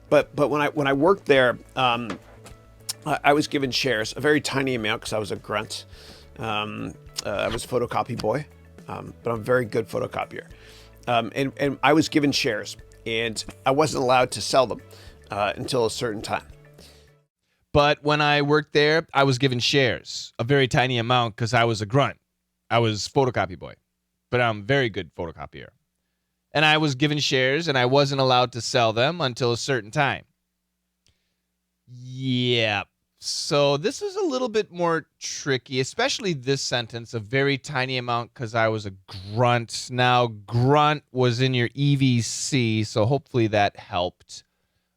But when I worked there, I was given shares, a very tiny amount because I was a grunt. I was photocopy boy, but I'm a very good photocopier. And I was given shares, and I wasn't allowed to sell them until a certain time. But when I worked there, I was given shares, a very tiny amount because I was a grunt. I was photocopy boy, but I'm a very good photocopier. And I was given shares, and I wasn't allowed to sell them until a certain time. Yeah. So this is a little bit more tricky, especially this sentence, a very tiny amount because I was a grunt. Now, grunt was in your EVC, so hopefully that helped.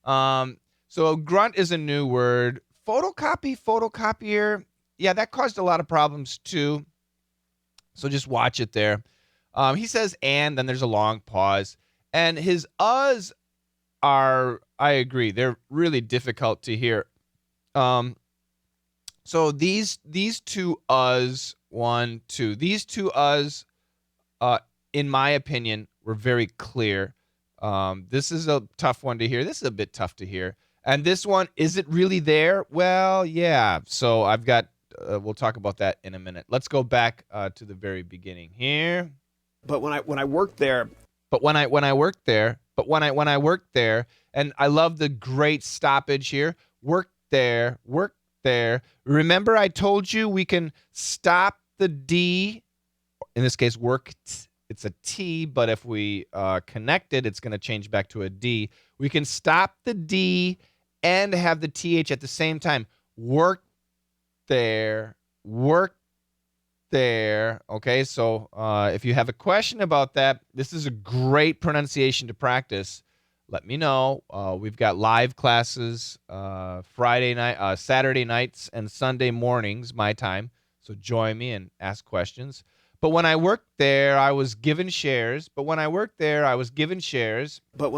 So grunt is a new word. Photocopier, yeah, that caused a lot of problems too. So just watch it there. He says, and then there's a long pause. And his uhs are, I agree, they're really difficult to hear. So these two uhs, 1, 2, these two uhs, in my opinion, were very clear. This is a tough one to hear. This is a bit tough to hear. And this one, is it really there? Well, yeah. So I've got, we'll talk about that in a minute. Let's go back to the very beginning here. But when I worked there, when I worked there, and I love the great stoppage here. Work there. Remember, I told you we can stop the D. In this case, worked. It's a T, but if we connect it, it's going to change back to a D. We can stop the D and have the TH at the same time. Work there. Okay, so if you have a question about that, this is a great pronunciation to practice. Let me know. We've got live classes Friday night, Saturday nights, and Sunday mornings, my time. So join me and ask questions. But when I worked there, I was given shares. But when I worked there, I was given shares, a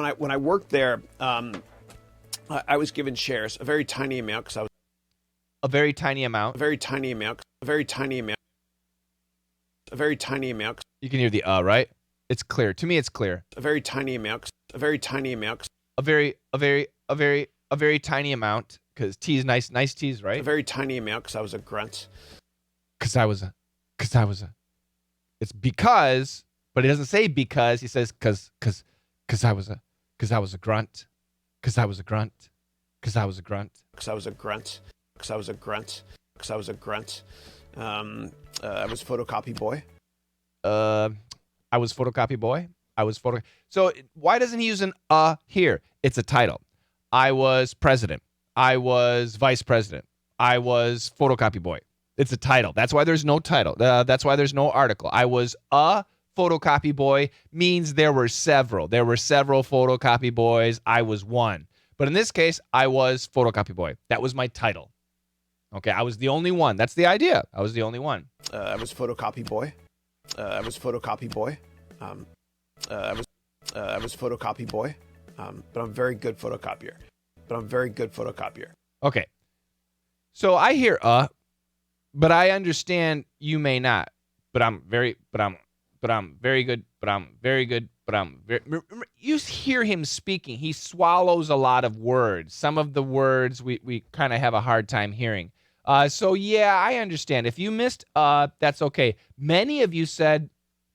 very tiny amount because I was a very tiny amount. You can hear the right? It's clear. To me, it's clear. A very tiny amount. A very tiny amount, because T is nice T's, right? A very tiny amount because I was a grunt. Because I was a. It's because, but he doesn't say because. He says because I was a grunt. Because I was a grunt. I was photocopy boy. So why doesn't he use an here? It's a title. I was president. I was vice president. I was photocopy boy. It's a title. That's why there's no title. That's why there's no article. I was a photocopy boy means there were several. There were several photocopy boys. I was one. But in this case, I was photocopy boy. That was my title. Okay, I was the only one. That's the idea. I was the only one. I was photocopy boy. I was photocopy boy. But I'm a very good photocopier. Okay. So I hear but I understand you may not. You hear him speaking. He swallows a lot of words. Some of the words we kind of have a hard time hearing. So yeah, I understand. If you missed that's okay. Many of you said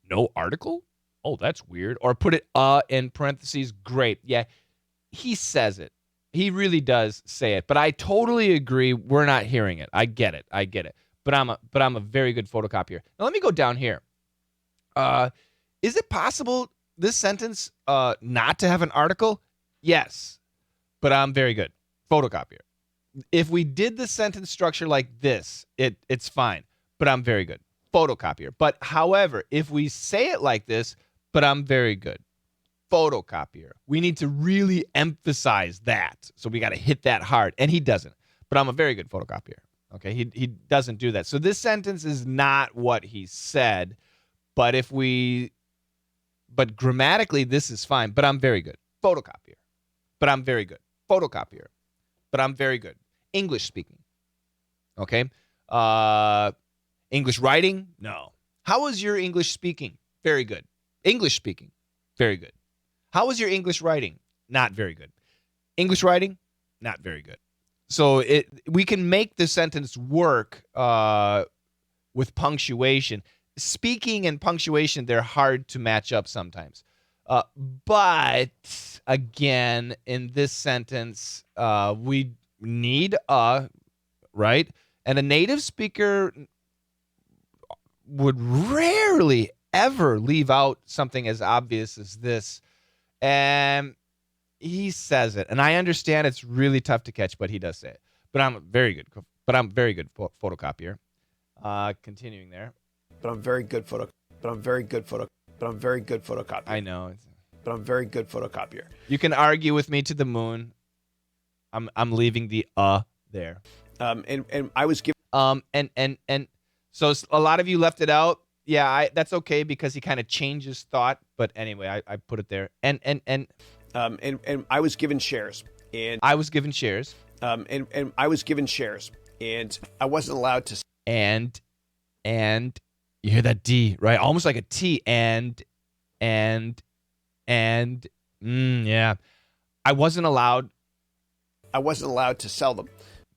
no article? Oh, that's weird. Or put it in parentheses. Great. Yeah, he says it. He really does say it. But I totally agree. We're not hearing it. I get it. But I'm a very good photocopier. Now let me go down here. Is it possible this sentence not to have an article? Yes, but I'm very good photocopier. If we did the sentence structure like this, it's fine, but I'm very good photocopier. But however, if we say it like this, but I'm very good photocopier, we need to really emphasize that. So we got to hit that hard, and he doesn't. But I'm a very good photocopier. Okay, he doesn't do that. So this sentence is not what he said, but grammatically this is fine. But I'm very good photocopier. But I'm very good photocopier. But I'm very good English speaking. Okay, English writing? No. How is your English speaking? Very good. English speaking? Very good. How is your English writing? Not very good. English writing, not very good. So we can make the sentence work with punctuation. Speaking and punctuation, they're hard to match up sometimes. But again, in this sentence, we need a, right? And a native speaker would rarely ever leave out something as obvious as this. And he says it. And I understand it's really tough to catch, but he does say it. But I'm very good. Photocopier. Continuing there. But I'm very good photocopier. I know. But I'm very good photocopier. You can argue with me to the moon. I'm leaving the there. And I was given and so a lot of you left it out. Yeah, that's okay because he kind of changes thought. But anyway, I put it there. And I was given shares. And I was given shares. And I was given shares. And I wasn't allowed to. And you hear that D, right? Almost like a T. Yeah. I wasn't allowed to sell them.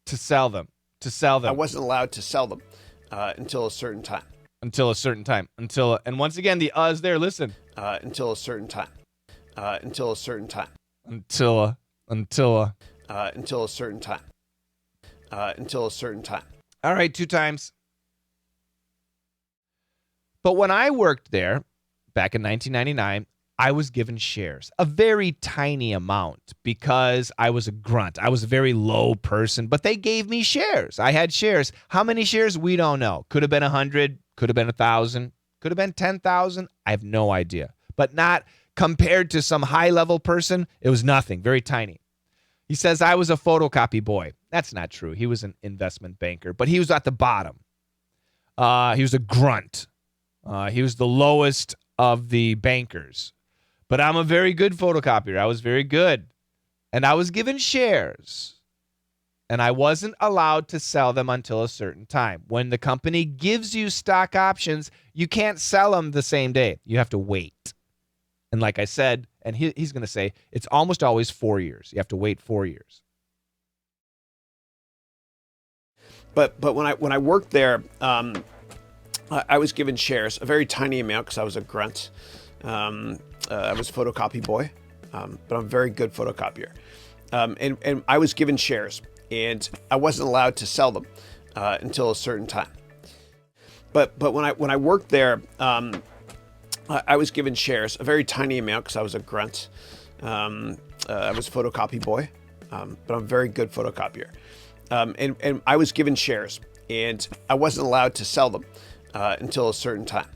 To sell them. I wasn't allowed to sell them until a certain time. And once again, the is there. Listen. Until a certain time. Until a certain time. Until a certain time. Until a certain time. All right, 2 times. But when I worked there back in 1999, I was given shares, a very tiny amount because I was a grunt. I was a very low person, but they gave me shares. I had shares. How many shares? We don't know. Could have been 100, could have been 1,000, could have been 10,000. I have no idea, but not compared to some high-level person. It was nothing, very tiny. He says I was a photocopy boy. That's not true. He was an investment banker, but he was at the bottom. He was a grunt. He was the lowest of the bankers. But I'm a very good photocopier. I was very good. And I was given shares. And I wasn't allowed to sell them until a certain time. When the company gives you stock options, you can't sell them the same day. You have to wait. And like I said, and he's going to say, it's almost always 4 years. You have to wait 4 years. But when I worked there, I was given shares, a very tiny amount because I was a grunt. I was a photocopy boy, but I'm a very good photocopier. And I was given shares, and I wasn't allowed to sell them until a certain time. But when I worked there, I was given shares, a very tiny amount because I was a grunt. I was a photocopy boy, but I'm a very good photocopier. And I was given shares, and I wasn't allowed to sell them until a certain time.